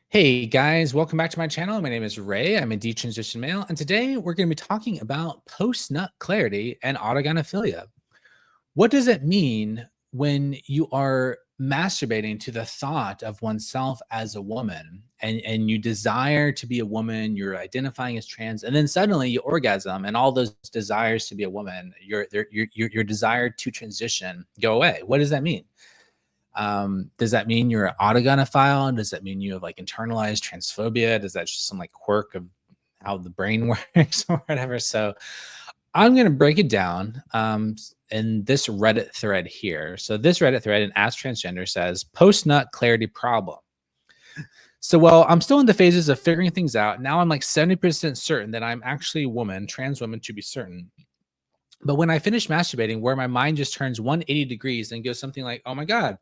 Hey guys, welcome back to my channel. My name is Ray. I'm a detransition male, and today we're going to be talking about post-nut clarity and autogynephilia. What does it mean when you are masturbating to the thought of oneself as a woman and you desire to be a woman, you're identifying as trans, and then suddenly you orgasm and all those desires to be a woman, your desire to transition go away? What does that mean? Does that mean you're an autogynephile? Does that mean you have like internalized transphobia? Does that just some like quirk of how the brain works or whatever? So I'm going to break it down in this Reddit thread here. So this Reddit thread in Ask Transgender says post-nut clarity problem. So while I'm still in the phases of figuring things out, now I'm like 70% certain that I'm actually a woman, trans woman to be certain. But when I finish masturbating, where my mind just turns 180 degrees and goes something like, oh my God,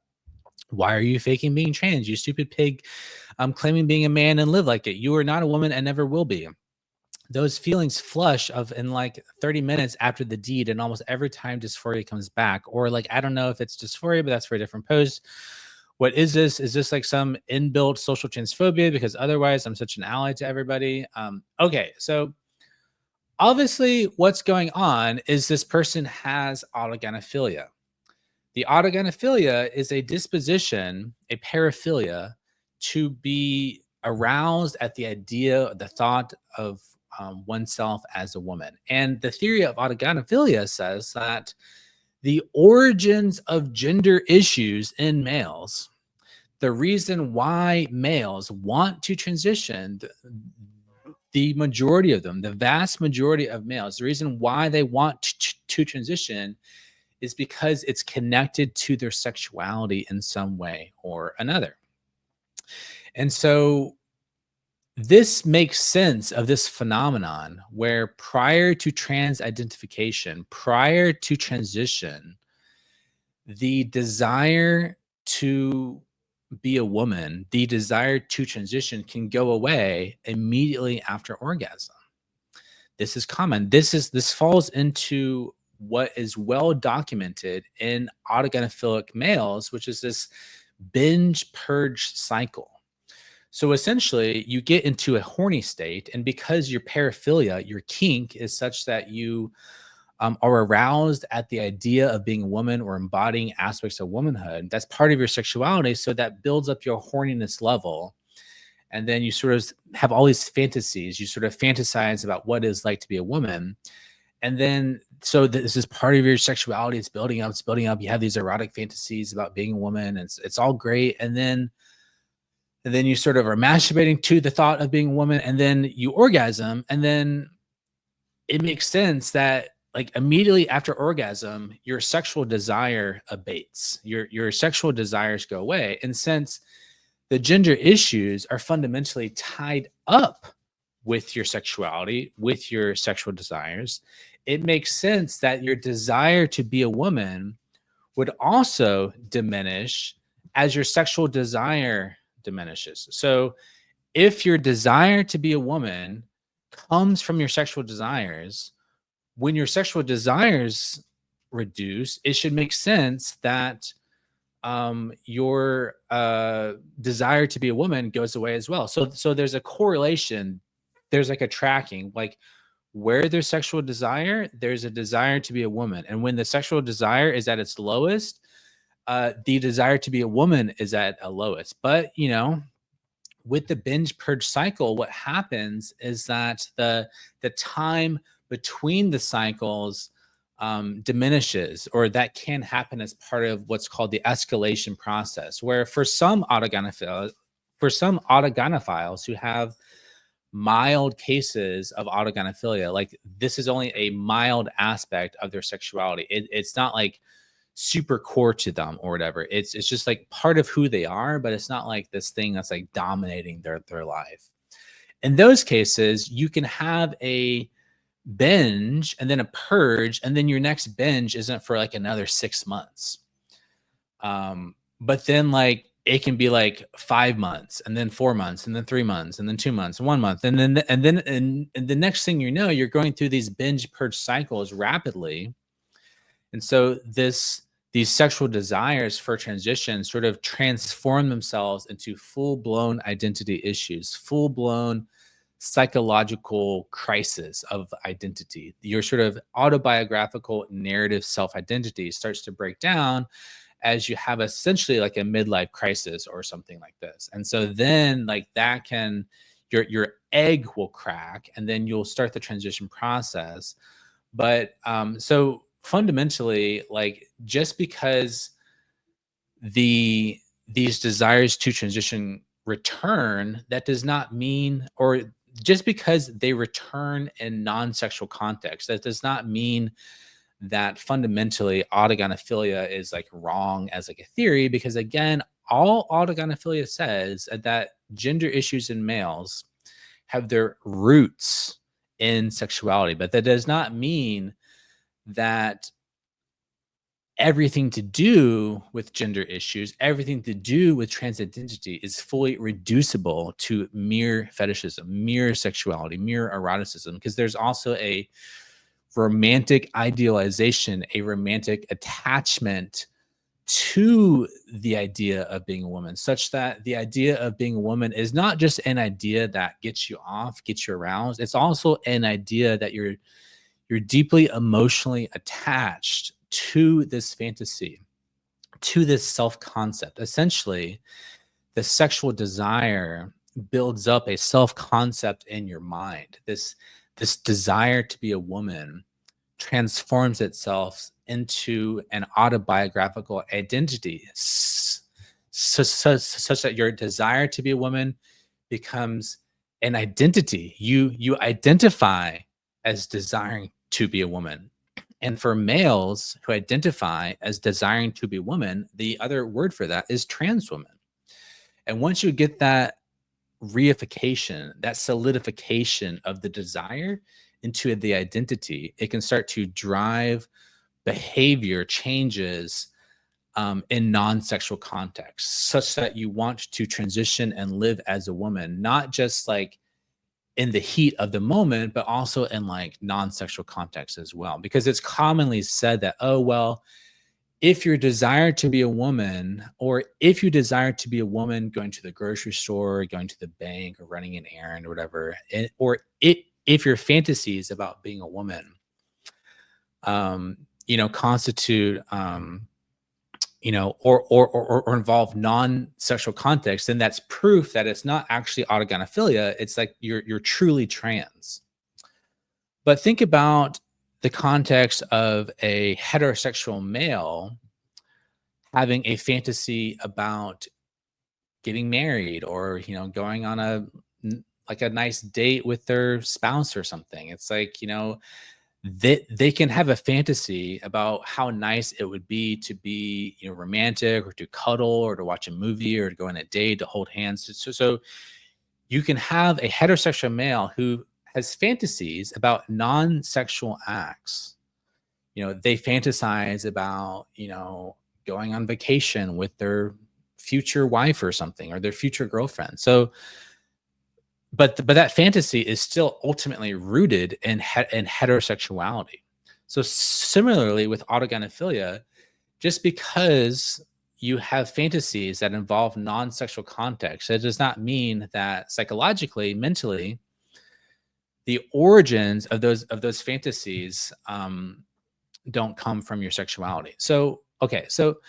why are you faking being trans? You stupid pig. I'm claiming being a man and live like it. You are not a woman and never will be. Those feelings flush of in like 30 minutes after the deed, and almost every time dysphoria comes back. Or like, I don't know if it's dysphoria, but that's for a different post. What is this? Is this like some inbuilt social transphobia? Because otherwise I'm such an ally to everybody. Okay, so obviously what's going on is this person has autogynephilia. The autogynephilia is a disposition, a paraphilia, to be aroused at the idea, the thought of oneself as a woman. And the theory of autogynephilia says that the origins of gender issues in males, the reason why males want to transition, the majority of them, the vast majority of males, the reason why they want to transition is because it's connected to their sexuality in some way or another. And so this makes sense of this phenomenon where prior to trans identification, prior to transition, the desire to be a woman, the desire to transition can go away immediately after orgasm. This is common. This falls into what is well documented in autogynephilic males, which is this binge purge cycle. So essentially, you get into a horny state, and because your paraphilia, your kink, is such that you are aroused at the idea of being a woman or embodying aspects of womanhood, that's part of your sexuality. So that builds up your horniness level. And then you sort of have all these fantasies. You sort of fantasize about what it's like to be a woman. And then, so this is part of your sexuality. It's building up, it's building up. You have these erotic fantasies about being a woman. And it's all great. And then you sort of are masturbating to the thought of being a woman. And then you orgasm. And then it makes sense that like immediately after orgasm, your sexual desire abates. Your sexual desires go away. And since the gender issues are fundamentally tied up with your sexuality, with your sexual desires, it makes sense that your desire to be a woman would also diminish as your sexual desire diminishes. So if your desire to be a woman comes from your sexual desires, when your sexual desires reduce, it should make sense that your desire to be a woman goes away as well. So there's a correlation. There's like a tracking, like where there's sexual desire, there's a desire to be a woman. And when the sexual desire is at its lowest, the desire to be a woman is at a lowest. But, you know, with the binge purge cycle, what happens is that the time between the cycles diminishes, or that can happen as part of what's called the escalation process, where for some autogynephiles who have mild cases of autogynephilia, like this is only a mild aspect of their sexuality. It's not like super core to them or whatever. It's just like part of who they are, but it's not like this thing that's like dominating their life. In those cases, you can have a binge and then a purge, and then your next binge isn't for like another 6 months. But then like it can be like 5 months, and then 4 months, and then 3 months, and then 2 months, 1 month, and the next thing you know, you're going through these binge purge cycles rapidly. And so these sexual desires for transition sort of transform themselves into full-blown identity issues, full-blown psychological crisis of identity. Your sort of autobiographical narrative self-identity starts to break down as you have essentially like a midlife crisis or something like this. And so then like that can your egg will crack and then you'll start the transition process. But so fundamentally, like just because these desires to transition return, that does not mean, or just because they return in non-sexual context, that does not mean that fundamentally autogynephilia is like wrong as like a theory, because again, all autogynephilia says is that gender issues in males have their roots in sexuality, but that does not mean that everything to do with gender issues, everything to do with trans identity is fully reducible to mere fetishism, mere sexuality, mere eroticism, because there's also a romantic idealization, a romantic attachment to the idea of being a woman, such that the idea of being a woman is not just an idea that gets you off, gets you aroused. It's also an idea that you're deeply emotionally attached to this fantasy, to this self-concept. Essentially, the sexual desire builds up a self-concept in your mind. This desire to be a woman transforms itself into an autobiographical identity, such that your desire to be a woman becomes an identity. You identify as desiring to be a woman. And for males who identify as desiring to be a woman, the other word for that is trans woman. And once you get that reification, that solidification of the desire into the identity, it can start to drive behavior changes in non-sexual contexts, such that you want to transition and live as a woman, not just like in the heat of the moment, but also in like non-sexual contexts as well. Because it's commonly said that, oh, well, if you desire to be a woman, or if you desire to be a woman going to the grocery store, going to the bank, or running an errand or whatever, or if your fantasies about being a woman, constitute, or involve non-sexual context, then that's proof that it's not actually autogynephilia. It's like you're truly trans. But think about the context of a heterosexual male having a fantasy about getting married, or going on a nice date with their spouse or something. It's like, they can have a fantasy about how nice it would be to be, romantic, or to cuddle, or to watch a movie, or to go on a date, to hold hands. So you can have a heterosexual male who has fantasies about non-sexual acts. They fantasize about, going on vacation with their future wife or something, or their future girlfriend. So, but that fantasy is still ultimately rooted in heterosexuality. So similarly with autogynephilia, just because you have fantasies that involve non-sexual context, it does not mean that psychologically, mentally, the origins of those fantasies don't come from your sexuality. So, okay, so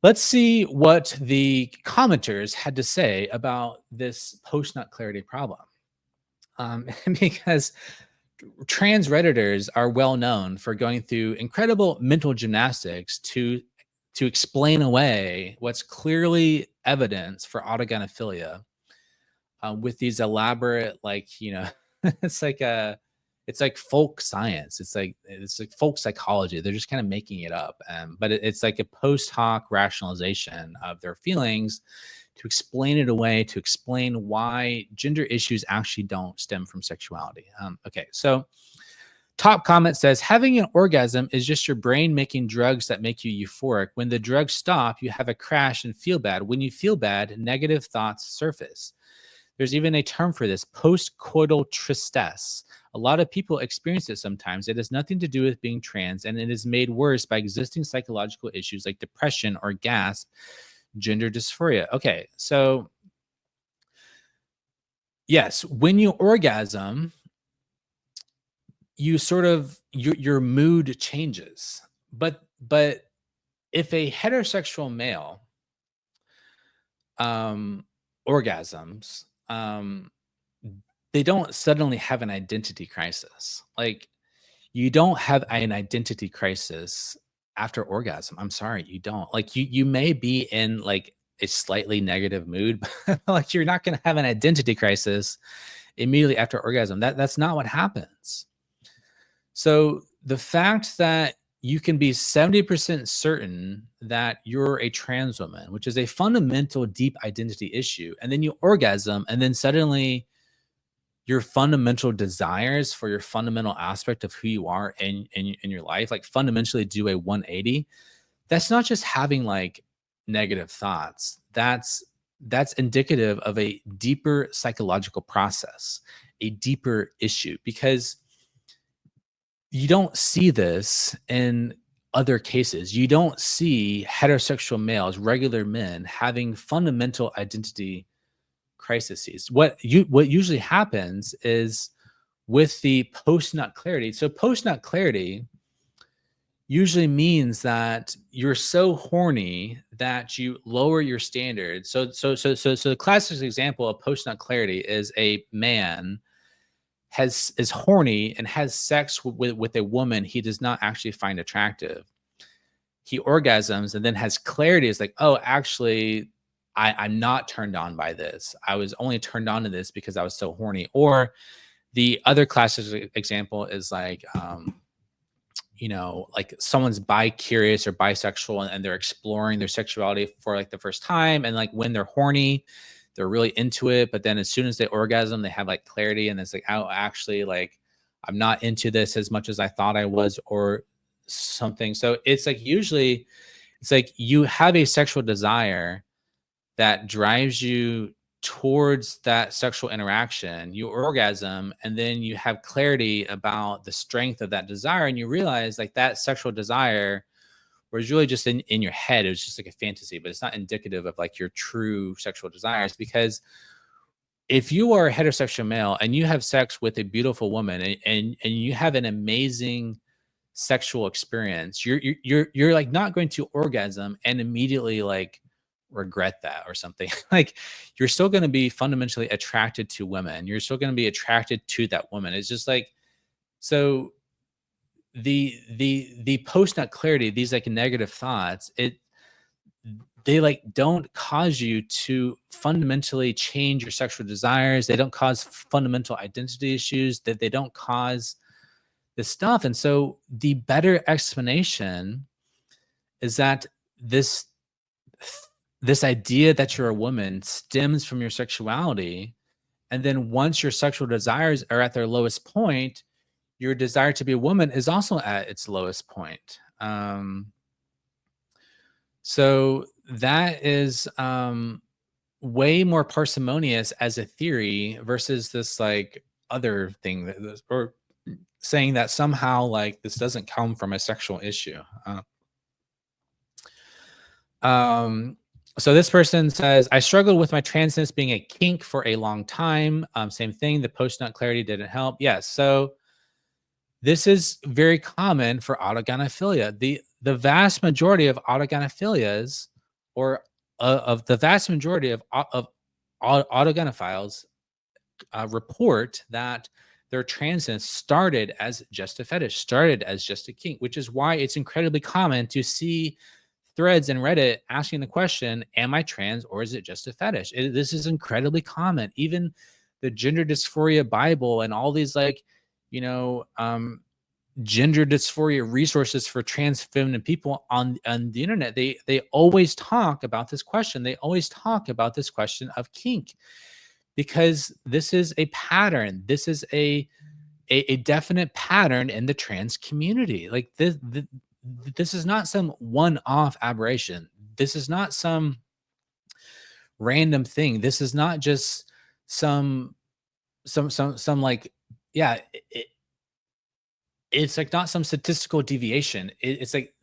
let's see what the commenters had to say about this post-nut clarity problem. Because trans Redditors are well known for going through incredible mental gymnastics to explain away what's clearly evidence for autogynephilia, with these elaborate, it's like folk science. It's like folk psychology. They're just kind of making it up. But it's like a post hoc rationalization of their feelings to explain it away, to explain why gender issues actually don't stem from sexuality. Okay, so top comment says, having an orgasm is just your brain making drugs that make you euphoric. When the drugs stop, you have a crash and feel bad. When you feel bad, negative thoughts surface. There's even a term for this, post-coital tristesse, A lot of people experience it sometimes. It has nothing to do with being trans, and it is made worse by existing psychological issues like depression or gasp, gender dysphoria. Okay, so yes, when you orgasm, you sort of your mood changes. But if a heterosexual male um orgasms, they don't suddenly have an identity crisis. Like, you don't have an identity crisis after orgasm. I'm sorry, you don't. Like, you may be in like a slightly negative mood, but like, you're not going to have an identity crisis immediately after orgasm. That's not what happens. So the fact that you can be 70% certain that you're a trans woman, which is a fundamental deep identity issue, and then you orgasm, and then suddenly your fundamental desires for your fundamental aspect of who you are in your life, like, fundamentally do a 180. That's not just having like negative thoughts. That's indicative of a deeper psychological process, a deeper issue, because you don't see this in other cases. You don't see heterosexual males, regular men, having fundamental identity crises. What usually happens is with the post nut clarity. So post nut clarity usually means that you're so horny that you lower your standards. So the classic example of post nut clarity is a man is horny and has sex with a woman he does not actually find attractive. He orgasms and then has clarity. It's like, oh, actually, I'm not turned on by this. I was only turned on to this because I was so horny. Or the other classic example is like, like someone's bi-curious or bisexual, and they're exploring their sexuality for like the first time. And like, when they're horny, they're really into it. But then as soon as they orgasm, they have like clarity. And it's like, oh, actually, like, I'm not into this as much as I thought I was, or something. So it's like, usually it's like you have a sexual desire that drives you towards that sexual interaction, you orgasm, and then you have clarity about the strength of that desire. And you realize like that sexual desire was really just in your head. It was just like a fantasy, but it's not indicative of like your true sexual desires. Because if you are a heterosexual male and you have sex with a beautiful woman, and you have an amazing sexual experience, you're like not going to orgasm and immediately like regret that or something. Like, you're still going to be fundamentally attracted to women. You're still going to be attracted to that woman. It's just like, so the post nut clarity, these like negative thoughts, they like don't cause you to fundamentally change your sexual desires. They don't cause fundamental identity issues, that they don't cause this stuff. And so the better explanation is that this idea that you're a woman stems from your sexuality. And then once your sexual desires are at their lowest point, your desire to be a woman is also at its lowest point. So that is way more parsimonious as a theory versus this like other thing or saying that somehow like this doesn't come from a sexual issue. So this person says, I struggled with my transness being a kink for a long time. Same thing. The post nut clarity didn't help. Yes. So this is very common for autogynephilia. The vast majority of autogynephilias, or of the vast majority of autogynephiles, report that their transness started as just a fetish, started as just a kink, which is why it's incredibly common to see threads in Reddit asking the question, am I trans or is it just a fetish? This is incredibly common. Even the gender dysphoria Bible and all these like, gender dysphoria resources for trans feminine people on the internet, they always talk about this question. They always talk about this question of kink, because this is a pattern. This is a definite pattern in the trans community. Like this is not some one-off aberration. This is not some random thing. This is not just some like yeah, it's like not some statistical deviation. It's like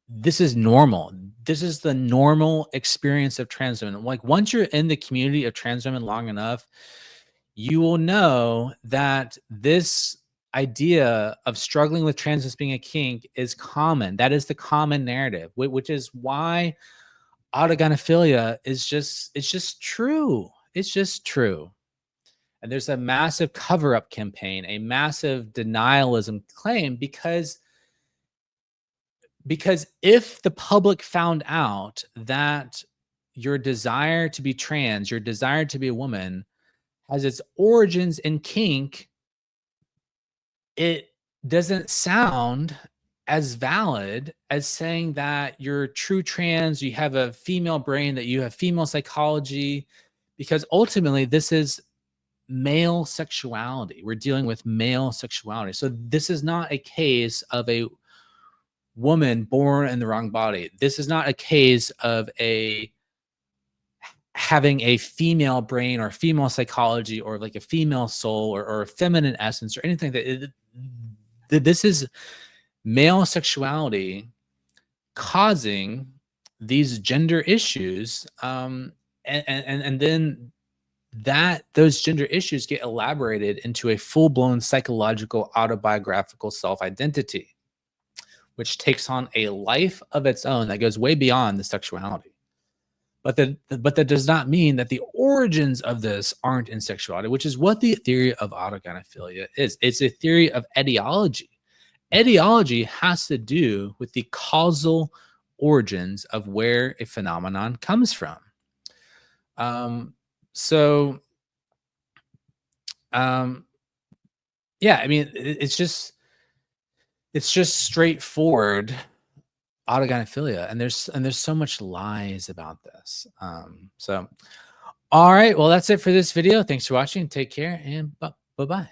this is normal. This is the normal experience of trans women. Like once you're in the community of trans women long enough, you will know that this idea of struggling with trans as being a kink is common. That is the common narrative, which is why autogynephilia is just true. It's just true. And there's a massive cover up campaign, a massive denialism claim because if the public found out that your desire to be trans, your desire to be a woman has its origins in kink, it doesn't sound as valid as saying that you're true trans, you have a female brain, that you have female psychology, because ultimately this is male sexuality. We're dealing with male sexuality. So this is not a case of a woman born in the wrong body. This is not a case of a having a female brain or female psychology or like a female soul or a feminine essence or anything this is male sexuality causing these gender issues and then that those gender issues get elaborated into a full-blown psychological autobiographical self-identity, which takes on a life of its own that goes way beyond the sexuality. But that does not mean that the origins of this aren't in sexuality, which is what the theory of autogynephilia is. It's a theory of etiology. Etiology has to do with the causal origins of where a phenomenon comes from. So yeah, I mean, it's just straightforward autogynephilia, and there's so much lies about this. So all right, well, that's it for this video. Thanks for watching. Take care, and bye bye.